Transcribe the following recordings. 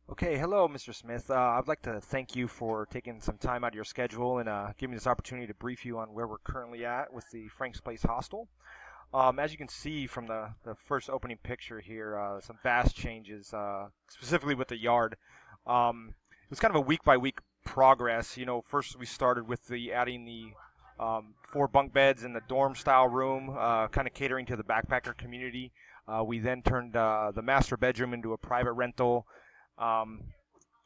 Okay, hello, Mr. Smith. I'd like to thank you for taking some time out of your schedule and giving me this opportunity to brief you on where we're currently at with the Frank's Place Hostel. As you can see from the first opening picture here, some vast changes, specifically with the yard. It was kind of a week by week progress. First we started with the adding the four bunk beds in the dorm style room, kind of catering to the backpacker community. We then turned the master bedroom into a private rental, um,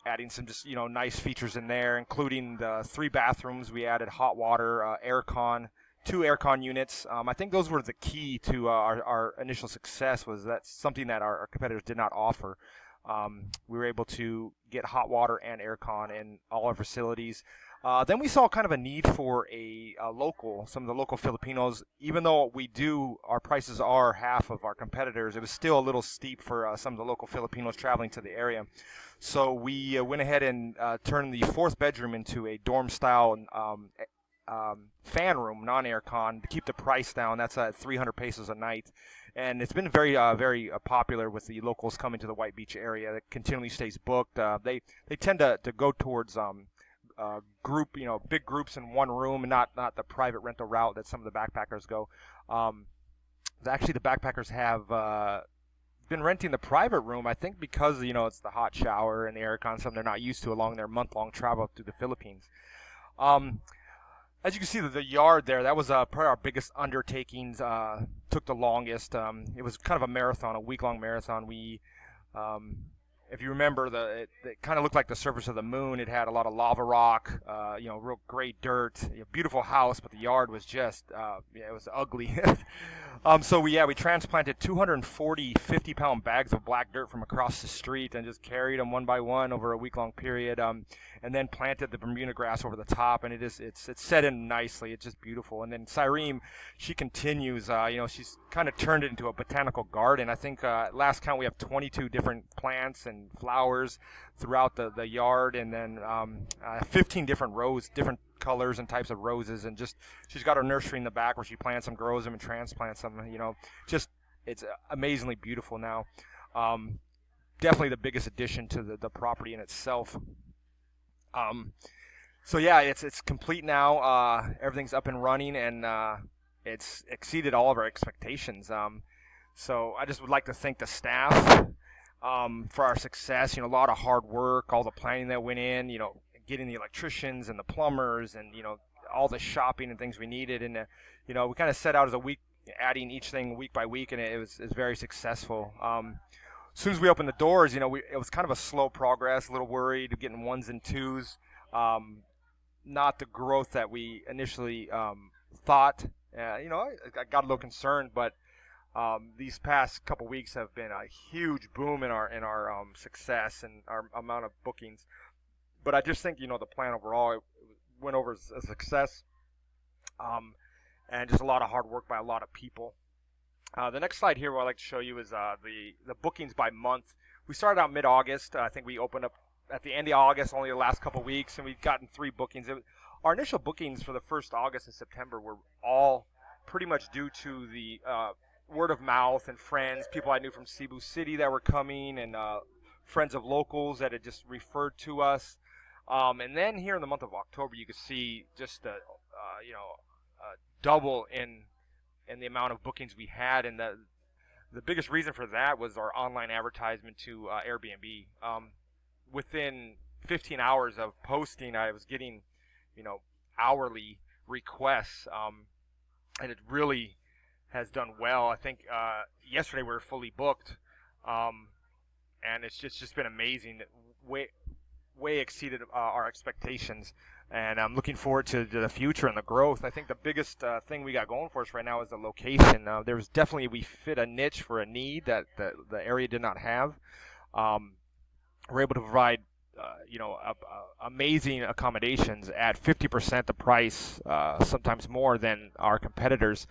adding some just nice features in there, including the three bathrooms. We added hot water, aircon, two aircon units. I think those were the key to our initial success. Was that something that our competitors did not offer? We were able to get hot water and aircon in all our facilities. Then we saw kind of a need for some of the local Filipinos. Even though our prices are half of our competitors, it was still a little steep for some of the local Filipinos traveling to the area. So we went ahead and turned the fourth bedroom into a dorm style fan room, non-aircon, to keep the price down. That's at 300 pesos a night. And it's been very popular with the locals coming to the White Beach area. It continually stays booked. They tend to go towards big groups in one room, and not the private rental route that some of the backpackers go. Um, Actually, the backpackers have been renting the private room, I think, because it's the hot shower and the aircon, something they're not used to along their month-long travel through the Philippines. Um, as you can see, the yard there, that was probably our biggest undertakings. Took the longest. It was kind of a marathon, a week-long marathon. Um, if you remember, it kind of looked like the surface of the moon. It had a lot of lava rock, real gray dirt. Beautiful house, but the yard was just, it was ugly. So we transplanted 240 50-pound bags of black dirt from across the street and just carried them one by one over a week-long period. And then planted the Bermuda grass over the top, and it's set in nicely. It's just beautiful. And then Cyrene, she continues. She's kind of turned it into a botanical garden. I think last count we have 22 different plants and flowers throughout the yard, and then 15 different different colors and types of roses, and just she's got her nursery in the back where she plants them, grows them, and transplants them. Just it's amazingly beautiful now. Definitely the biggest addition to the property in itself. Um, so yeah, it's complete now. Everything's up and running, and it's exceeded all of our expectations. So I just would like to thank the staff for our success. A lot of hard work, all the planning that went in. Getting the electricians and the plumbers, and all the shopping and things we needed. And we kind of set out as a week, adding each thing week by week, and it was very successful. As soon as we opened the doors, it was kind of a slow progress, a little worried, getting ones and twos, not the growth that we initially thought. I got a little concerned, but these past couple weeks have been a huge boom in our success and our amount of bookings. But I just think the plan overall it went over as a success, and just a lot of hard work by a lot of people. The next slide here, what I'd like to show you is the bookings by month. We started out mid-August. I think we opened up at the end of August, only the last couple weeks, and we've gotten 3 bookings. Our initial bookings for the first August and September were all pretty much due to the word of mouth and friends, people I knew from Cebu City that were coming, and friends of locals that had just referred to us. And then here in the month of October, you could see just double in the amount of bookings we had, and the biggest reason for that was our online advertisement to Airbnb. Within 15 hours of posting, I was getting hourly requests, and it really has done well. I think yesterday we were fully booked, and it's just been amazing. Way exceeded our expectations, and I'm looking forward to the future and the growth. I think the biggest thing we got going for us right now is the location. We fit a niche for a need that the area did not have. We're able to provide amazing accommodations at 50% the price, sometimes more than our competitors.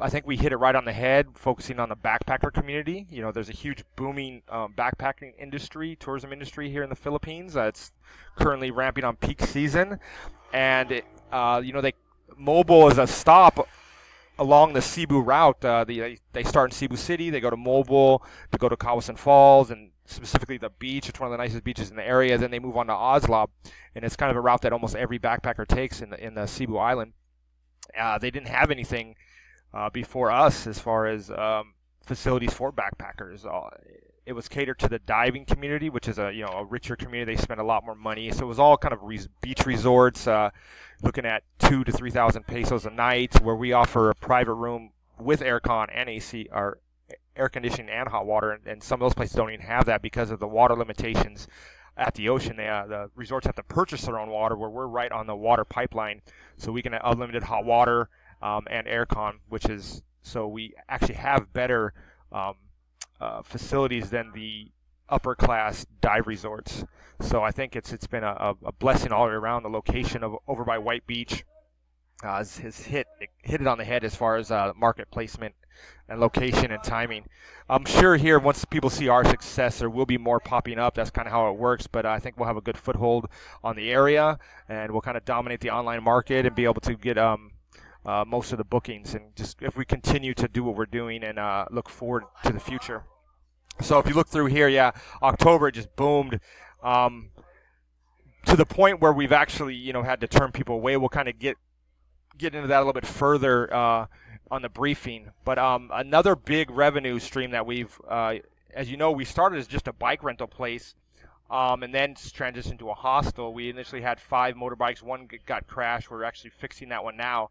I think we hit it right on the head, focusing on the backpacker community. There's a huge booming backpacking industry, tourism industry here in the Philippines. It's currently ramping on peak season, and Mobile is a stop along the Cebu route. They start in Cebu City, they go to Mobile to go to Kawasan Falls, and specifically the beach. It's one of the nicest beaches in the area. Then they move on to Oslo, and it's kind of a route that almost every backpacker takes in the Cebu Island. They didn't have anything before us as far as facilities for backpackers. It was catered to the diving community, which is a richer community. They spend a lot more money, so it was all kind of beach resorts, looking at 2,000 to 3,000 pesos a night, where we offer a private room with aircon and AC, or air conditioning and hot water, and some of those places don't even have that because of the water limitations at the ocean. The resorts have to purchase their own water, where we're right on the water pipeline, so we can have unlimited hot water and aircon, so we actually have better facilities than the upper class dive resorts. So I think it's been a blessing all the way around. The location of over by White Beach has hit it on the head as far as market placement and location and timing. I'm sure here, once people see our success, there will be more popping up. That's kind of how it works, but I think we'll have a good foothold on the area, and we'll kind of dominate the online market and be able to get most of the bookings, and just if we continue to do what we're doing and look forward to the future. So if you look through here, October it just boomed to the point where we've actually had to turn people away. We'll kind of get into that a little bit further on the briefing. But another big revenue stream that we've, as you know, we started as just a bike rental place, and then transitioned to a hostel. We initially had 5 motorbikes. One got crashed. We're actually fixing that one now.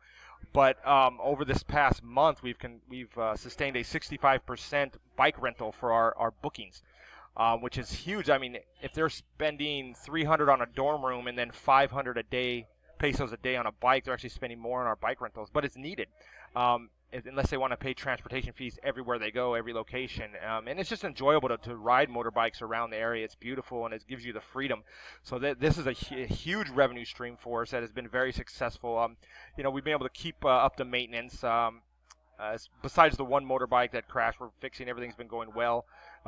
But over this past month, we've sustained a 65% bike rental for our bookings, which is huge. I mean, if they're spending 300 on a dorm room and then 500 pesos a day on a bike, they're actually spending more on our bike rentals. But it's needed, unless they want to pay transportation fees everywhere they go, every location. And it's just enjoyable to ride motorbikes around the area. It's beautiful, and it gives you the freedom. So this is a huge revenue stream for us that has been very successful. We've been able to keep up the maintenance. Besides the one motorbike that crashed, we're fixing. Everything's been going well.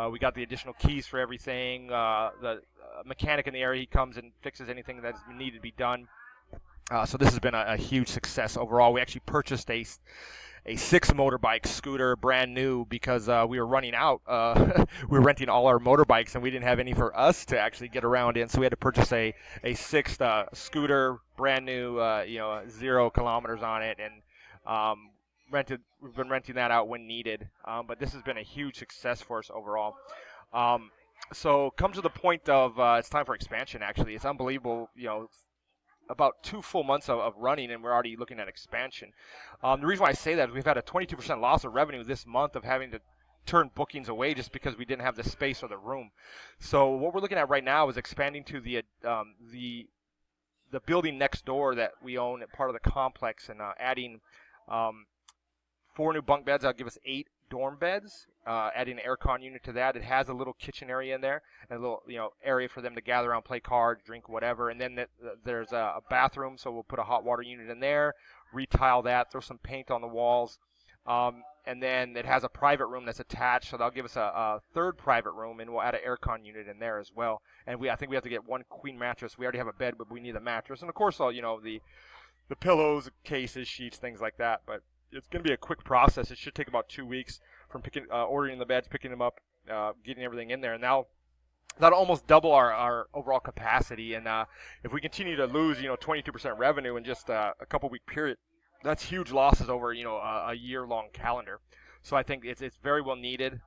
We got the additional keys for everything. The mechanic in the area, he comes and fixes anything that's needed to be done. So this has been a huge success overall. We actually purchased a 6 motorbike scooter, brand new, because we were running out. We were renting all our motorbikes, and we didn't have any for us to actually get around in. So we had to purchase a 6th scooter, brand new, 0 kilometers on it, and we've been renting that out when needed. But this has been a huge success for us overall. So come to the point of it's time for expansion. Actually, it's unbelievable. About 2 full months of running, and we're already looking at expansion. The reason why I say that is we've had a 22% loss of revenue this month of having to turn bookings away just because we didn't have the space or the room. So what we're looking at right now is expanding to the building next door that we own, part of the complex, and adding 4 new bunk beds. That'll give us 8 dorm beds, adding an aircon unit to that. It has a little kitchen area in there, and a little area for them to gather around, play cards, drink, whatever. And then there's a bathroom, so we'll put a hot water unit in there, retile that, throw some paint on the walls, and then it has a private room that's attached, so that'll give us a 3rd private room, and we'll add an aircon unit in there as well. And I think we have to get 1 queen mattress. We already have a bed, but we need a mattress, and of course all the pillows, cases, sheets, things like that. But it's going to be a quick process. It should take about 2 weeks from ordering the beds, picking them up, getting everything in there. And now that'll almost double our overall capacity. And if we continue to lose, 22% revenue in just a couple-week period, that's huge losses over, a year-long calendar. So I think it's very well needed.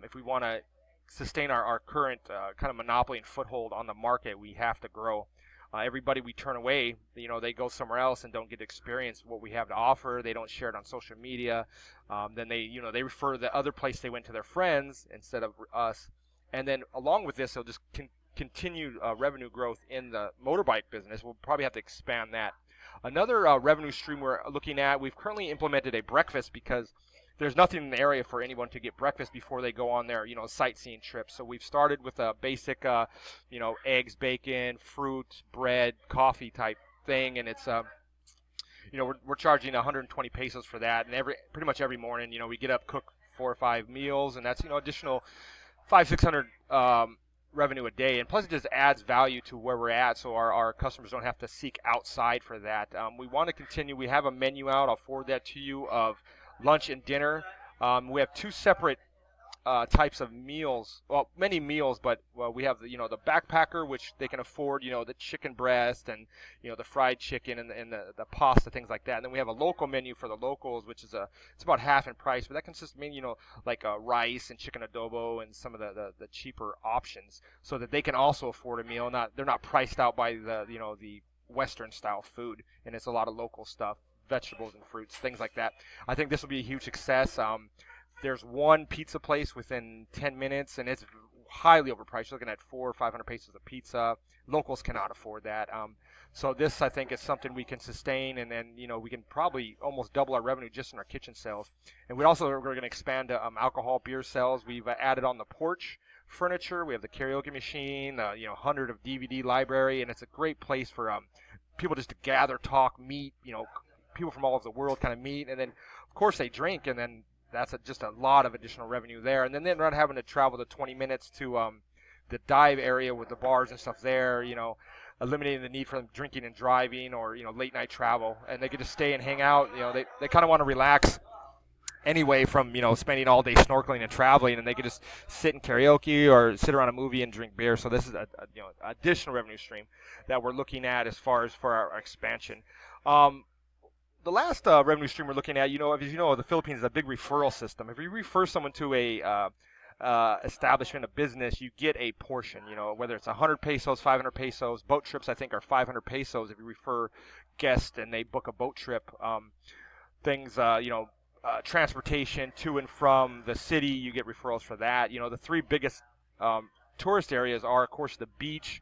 If we want to sustain our current kind of monopoly and foothold on the market, we have to grow. Everybody we turn away, they go somewhere else and don't get to experience what we have to offer. They don't share it on social media. Then they refer the other place they went to their friends instead of us. And then along with this, they'll just continue revenue growth in the motorbike business. We'll probably have to expand that. Another revenue stream we're looking at, we've currently implemented a breakfast because there's nothing in the area for anyone to get breakfast before they go on their, sightseeing trip. So we've started with a basic, eggs, bacon, fruit, bread, coffee type thing, and it's, we're charging 120 pesos for that. And pretty much every morning, we get up, cook 4 or 5 meals, and that's, additional 500-600 revenue a day. And plus, it just adds value to where we're at, so our customers don't have to seek outside for that. We want to continue. We have a menu out. I'll forward that to you of lunch and dinner. We have 2 separate types of meals. Well, many meals, but we have the backpacker, which they can afford. The chicken breast and the fried chicken and the pasta, things like that. And then we have a local menu for the locals, which is it's about half in price, but that consists mainly like rice and chicken adobo and some of the cheaper options, so that they can also afford a meal. They're not priced out by the Western style food, and it's a lot of local stuff, vegetables and fruits, things like that. I think this will be a huge success. There's one pizza place within 10 minutes, and it's highly overpriced. You're looking at 400 or 500 pesos a pizza. Locals cannot afford that. So this, I think, is something we can sustain, and then we can probably almost double our revenue just in our kitchen sales. And we're going to expand to alcohol beer sales. We've added on the porch furniture. We have the karaoke machine, 100 of DVD library, and it's a great place for people just to gather, talk, meet. People from all over the world kind of meet, and then of course they drink, and then that's just a lot of additional revenue there. And then they're not having to travel the 20 minutes to the dive area with the bars and stuff there, eliminating the need for them drinking and driving or, late night travel. And they could just stay and hang out. They kind of want to relax anyway from, spending all day snorkeling and traveling, and they could just sit in karaoke or sit around a movie and drink beer. So this is a additional revenue stream that we're looking at as far as for our expansion. The last revenue stream we're looking at, as the Philippines is a big referral system. If you refer someone to a establishment, a business, you get a portion, whether it's 100 pesos, 500 pesos. Boat trips, I think, are 500 pesos if you refer guests and they book a boat trip. Transportation to and from the city, you get referrals for that. The three biggest tourist areas are, of course, the beach.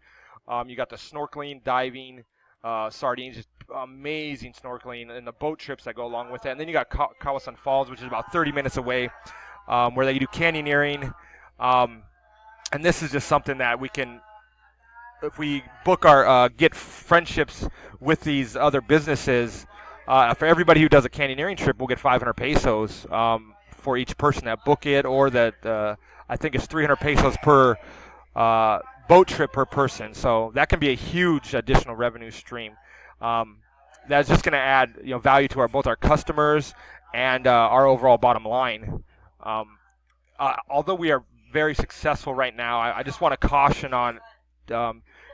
You got the snorkeling, diving, sardines, just amazing snorkeling, and the boat trips that go along with it. And then you got Kawasan Falls, which is about 30 minutes away, where they do canyoneering. And this is just something that we can, if we book our get friendships with these other businesses, for everybody who does a canyoneering trip, we'll get 500 pesos for each person that book it, or that I think it's 300 pesos per boat trip per person. So that can be a huge additional revenue stream. That's just going to add value to both our customers and our overall bottom line. Although we are very successful right now, I just want to caution on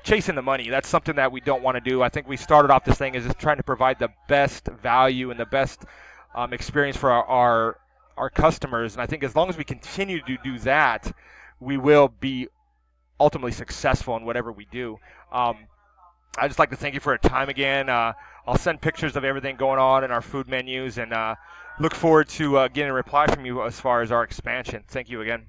chasing the money. That's something that we don't want to do. I think we started off this thing as just trying to provide the best value and the best experience for our customers. And I think as long as we continue to do that, we will be ultimately successful in whatever we do. I'd just like to thank you for your time again. I'll send pictures of everything going on in our food menus, and look forward to getting a reply from you as far as our expansion. Thank you again.